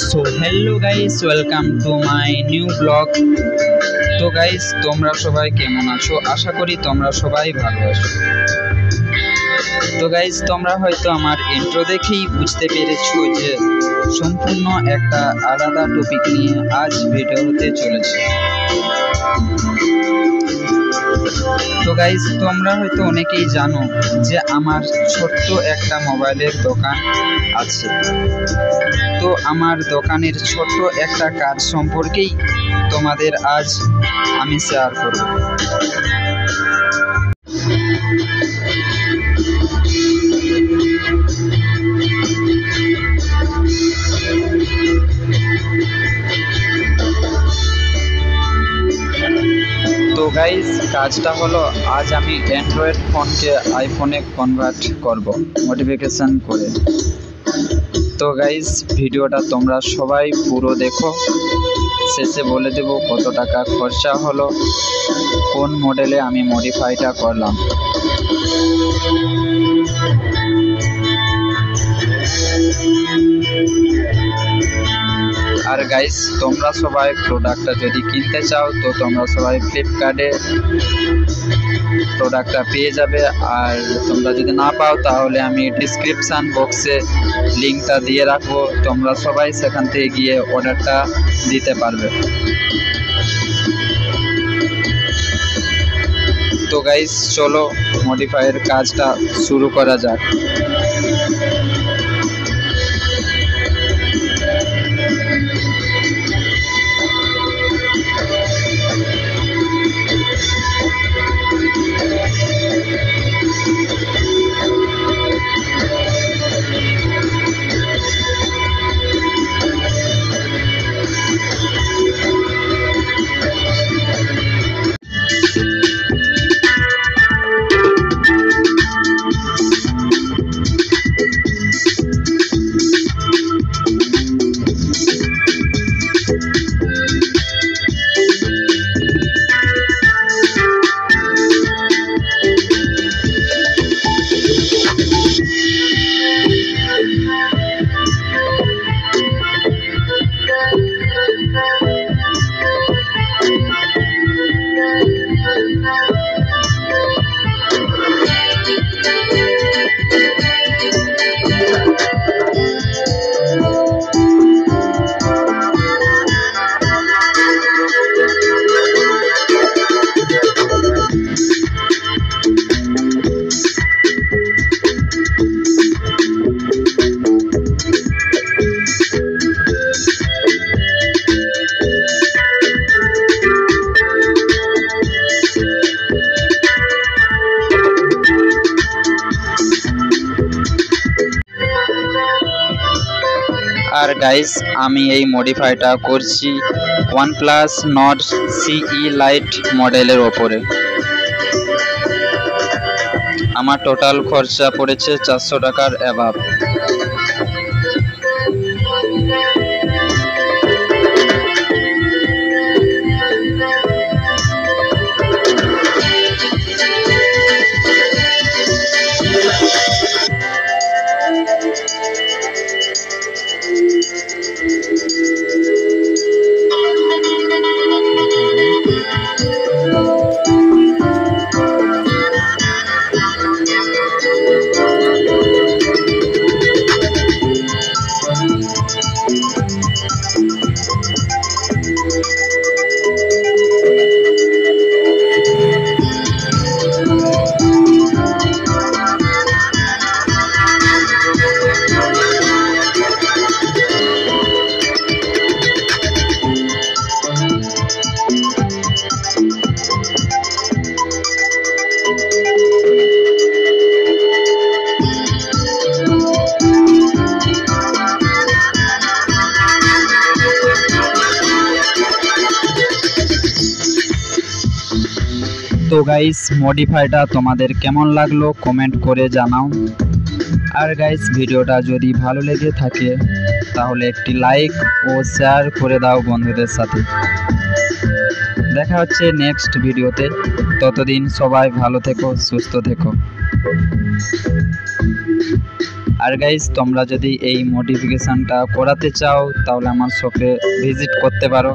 So hello guys, welcome to my new blog. তো guys, তোমরা সবাই কেমন আছো? আশা করি তোমরা সবাই ভালো আছো। তো গাইস, তোমরা হয়তো আমার ইন্ট্রো দেখেই বুঝতে পেরেছো যে সম্পূর্ণ একটা আলাদা টপিক নিয়ে আজ ভিডিও হতে চলেছে। তো গাইস, তোমরা হয়তো অনেকেই জানো যে আমার ছোট্ট একটা মোবাইলের দোকান আছে। তো আমার দোকানের ছোট্ট একটা কাজ সম্পর্কেই তোমাদের আজ আমি শেয়ার করব। তো গাইস, কাজটা হলো আজ আমি অ্যান্ড্রয়েড ফোনকে আইফোনে কনভার্ট করব মডিফিকেশন করে। তো গাইস, ভিডিওটা তোমরা সবাই পুরো দেখো, শেষে বলে দেব কত টাকা খরচা হলো, কোন মডেলে আমি মডিফাইটা করলাম। আর গাইস, তোমরা সবাই প্রোডাক্টটা যদি কিনতে চাও তো তোমরা সবাই ফ্লিপকার্টে প্রোডাক্টটা পেয়ে যাবে। আর তোমরা যদি না পাও তাহলে আমি ডিসক্রিপশান বক্সে লিঙ্কটা দিয়ে রাখবো, তোমরা সবাই সেখান থেকে গিয়ে অর্ডারটা দিতে পারবে। তো গাইস, চলো মডিফাইয়ের কাজটা শুরু করা যাক। আর গাইস, আমি এই মডিফাইটা করছি OnePlus Nord CE Lite মডেলের ওপরে। আমার টোটাল খরচা পড়েছে 400 টাকার অ্যাবাভ। তো গাইস, মডিফাইটা তোমাদের কেমন লাগলো কমেন্ট করে জানাও। আর গাইস, ভিডিওটা যদি ভালো লেগে থাকে তাহলে একটি লাইক ও শেয়ার করে দাও বন্ধুদের সাথে। দেখা হচ্ছে নেক্সট ভিডিওতে, ততদিন সবাই ভালো থেকো, সুস্থ থেকো। আর গাইস তোমরা যদি এই মডিফিকেশনটা করাতে চাও তাহলে আমার শপে ভিজিট করতে পারো।